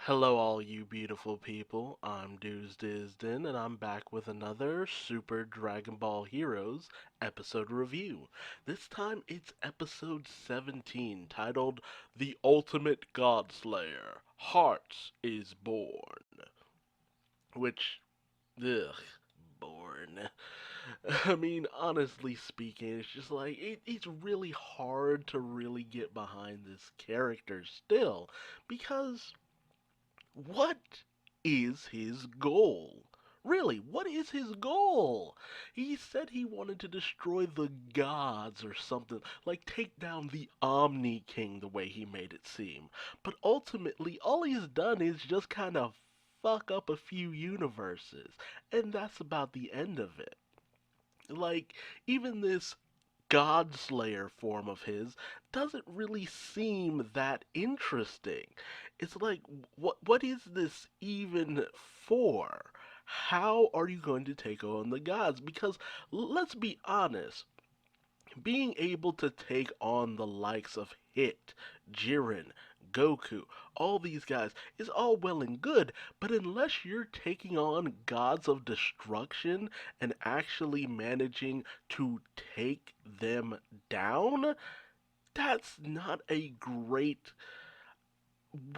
Hello, all you beautiful people. I'm Duuz-Diz-Din, and I'm back with another Super Dragon Ball Heroes episode review. This time it's episode 17, titled The Ultimate Godslayer Hearts is Born. Which, ugh, born. I mean, honestly speaking, it's just like, it's really hard to really get behind this character still, because what is his goal? Really, what is his goal? He said he wanted to destroy the gods or something, like take down the Omni King the way he made it seem. But ultimately, all he's done is just kind of fuck up a few universes, and that's about the end of it. Like, even this Godslayer form of his doesn't really seem that interesting. It's like, what is this even for? How are you going to take on the gods? Because let's be honest, being able to take on the likes of Hit, Jiren, Goku, all these guys is all well and good, but unless you're taking on gods of destruction and actually managing to take them down, that's not a great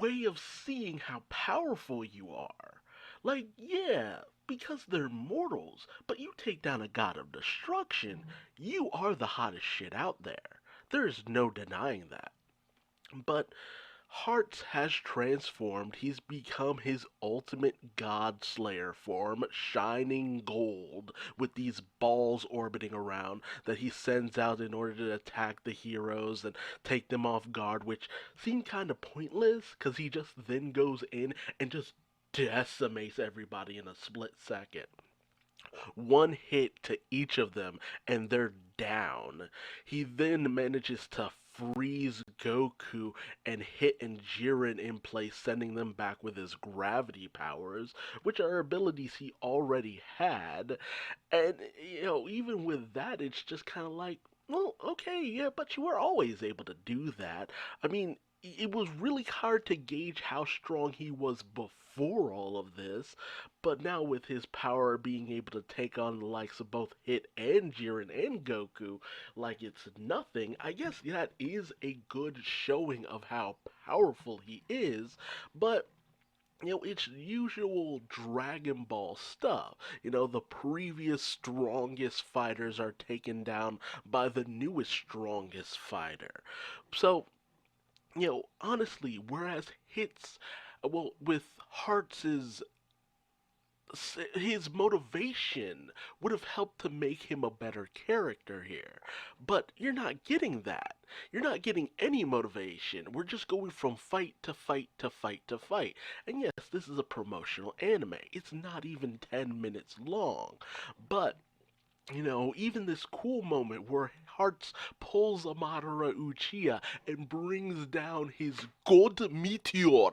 way of seeing how powerful you are. Like, yeah, because they're mortals, but you take down a god of destruction, you are the hottest shit out there. There's no denying that. But Hearts has transformed. He's become his ultimate God Slayer form, shining gold, with these balls orbiting around that he sends out in order to attack the heroes and take them off guard, which seemed kind of pointless because he just then goes in and just decimates everybody in a split second. One hit to each of them, and they're down. He then manages to freeze Goku and Hit and Jiren in place, sending them back with his gravity powers, which are abilities he already had. And, even with that, it's just kind of like, well, okay, yeah, but you were always able to do that. I mean, it was really hard to gauge how strong he was before all of this, but now with his power being able to take on the likes of both Hit and Jiren and Goku like it's nothing, I guess that is a good showing of how powerful he is, but it's usual Dragon Ball stuff. The previous strongest fighters are taken down by the newest strongest fighter. So, honestly, whereas with Hearts' his motivation would have helped to make him a better character here. But you're not getting that. You're not getting any motivation. We're just going from fight to fight to fight to fight. And yes, this is a promotional anime. It's not even 10 minutes long. But even this cool moment where Hearts pulls a Madara Uchiha and brings down his God Meteor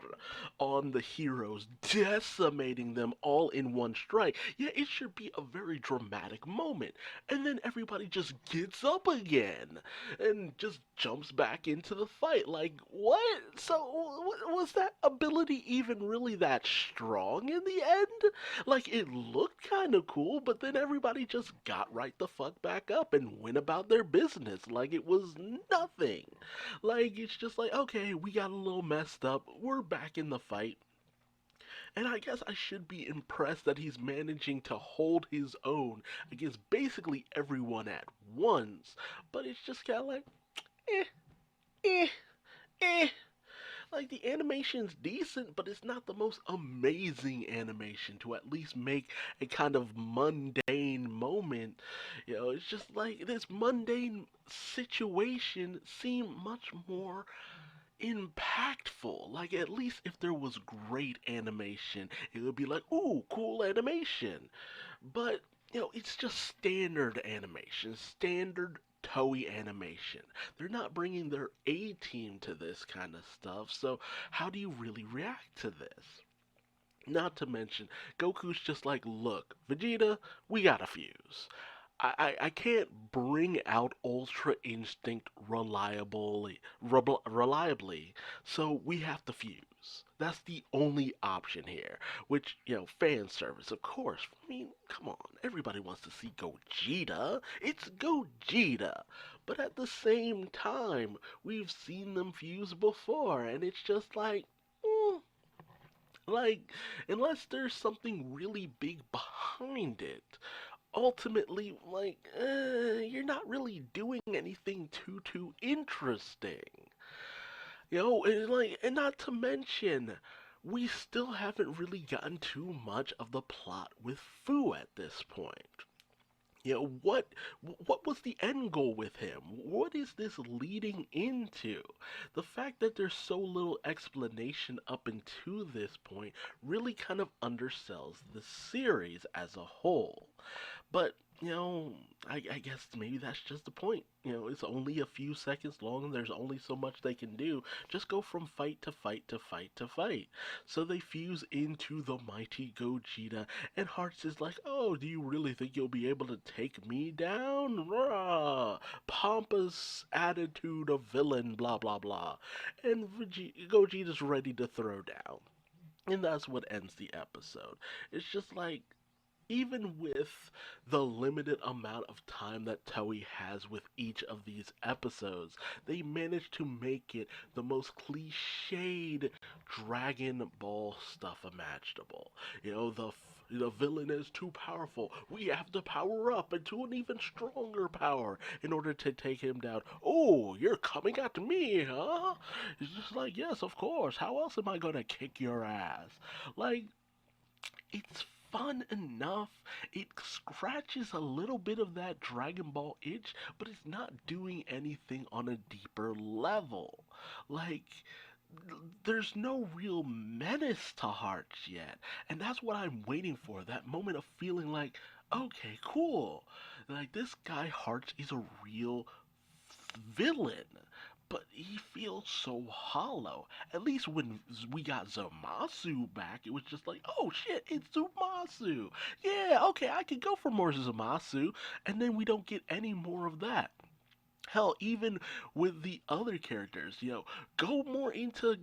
on the heroes, decimating them all in one strike. Yeah, it should be a very dramatic moment. And then everybody just gets up again and just jumps back into the fight. Like, what? So, was that ability even really that strong in the end? Like, it looked kind of cool, but then everybody just got right the fuck back up and went about their business like it was nothing. Like, it's just like, okay, we got a little messed up. We're back in the fight. And I guess I should be impressed that he's managing to hold his own against basically everyone at once. But it's just kind of like, eh, eh, eh. Like, the animation's decent, but it's not the most amazing animation to at least make a kind of mundane moment. It's just like this mundane situation seemed much more impactful. Like, at least if there was great animation, it would be like, ooh, cool animation. But, it's just standard animation, standard Toei animation. They're not bringing their A team to this kind of stuff, so how do you really react to this? Not to mention, Goku's just like, look, Vegeta, we gotta fuse. I can't bring out Ultra Instinct reliably, so we have to fuse. fuse. That's the only option here. Which, fan service, of course. I mean, come on. Everybody wants to see Gogeta. It's Gogeta. But at the same time, we've seen them fuse before, and it's just mm, like, unless there's something really big behind it, ultimately, you're not really doing anything too interesting. And not to mention, we still haven't really gotten too much of the plot with Fu at this point. What was the end goal with him? What is this leading into? The fact that there's so little explanation up until this point really kind of undersells the series as a whole. But, I guess maybe that's just the point. It's only a few seconds long and there's only so much they can do. Just go from fight to fight to fight to fight. So they fuse into the mighty Gogeta, and Hearts is like, oh, do you really think you'll be able to take me down? Rah! Pompous attitude of villain, blah blah blah. And Gogeta's ready to throw down. And that's what ends the episode. It's just like, even with the limited amount of time that Toei has with each of these episodes, they managed to make it the most cliched Dragon Ball stuff imaginable. The villain is too powerful. We have to power up into an even stronger power in order to take him down. Oh, you're coming at me, huh? It's just like, yes, of course. How else am I gonna kick your ass? Like, it's fun enough. It scratches a little bit of that Dragon Ball itch, but it's not doing anything on a deeper level. Like, there's no real menace to Hearts yet. And that's what I'm waiting for. That moment of feeling like, okay, cool. Like, this guy Hearts is a real villain, but he feels so hollow. At least when we got Zamasu back, it was just like, oh shit, it's Zamasu. Yeah, okay, I could go for more Zamasu, and then we don't get any more of that. Hell, even with the other characters, go more into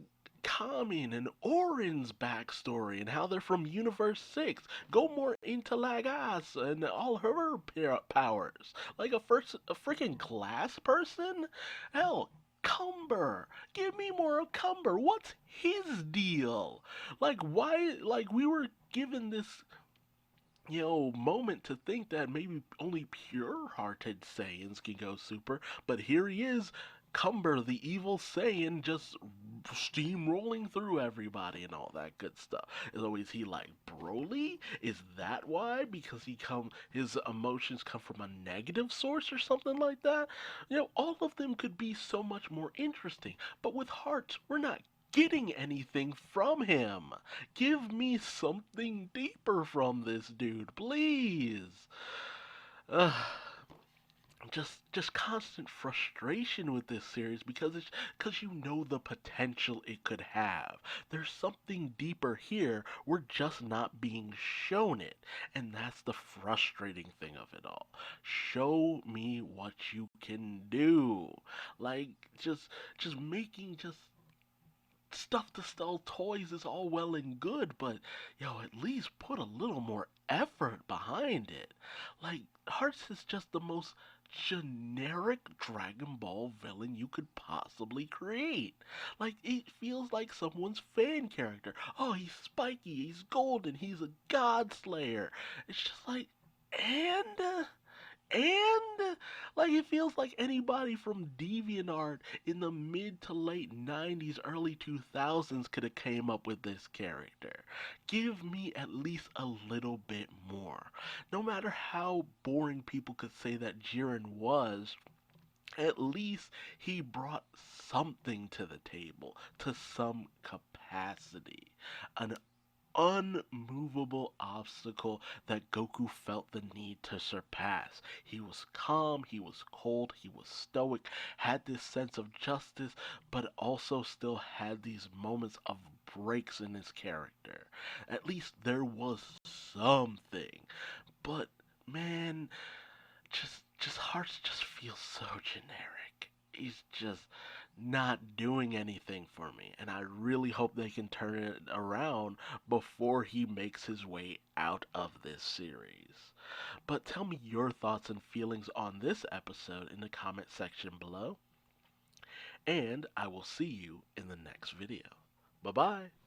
Kamin and Orin's backstory and how they're from Universe 6. Go more into Lagas and all her powers. Like a freaking glass person? Hell, Cumber. Give me more of Cumber. What's his deal? Like, why? Like, we were given this moment to think that maybe only pure-hearted Saiyans can go super, but here he is, Cumber, the evil Saiyan, just steamrolling through everybody and all that good stuff. So is he like Broly? Is that why? Because his emotions come from a negative source or something like that? All of them could be so much more interesting, but with Hearts, we're not getting anything from him. Give me something deeper from this dude, please. Ugh. Just constant frustration with this series because the potential it could have. There's something deeper here. We're just not being shown it, and that's the frustrating thing of it all. Show me what you can do. Like, just making just stuff to sell toys is all well and good, but at least put a little more effort behind it. Like, Hearts is just the most generic Dragon Ball villain you could possibly create. Like, it feels like someone's fan character. Oh, he's spiky, he's golden, he's a Godslayer. It's just like, and like, it feels like anybody from DeviantArt in the mid to late 90s, early 2000s could have came up with this character. Give me at least a little bit more. No matter how boring people could say that Jiren was, at least he brought something to the table, to some capacity. An unmovable obstacle that Goku felt the need to surpass. He was calm, he was cold, he was stoic, had this sense of justice, but also still had these moments of breaks in his character. At least there was something. But man, just Hearts just feels so generic. He's just not doing anything for me, and I really hope they can turn it around before he makes his way out of this series. But tell me your thoughts and feelings on this episode in the comment section below, and I will see you in the next video. Bye bye.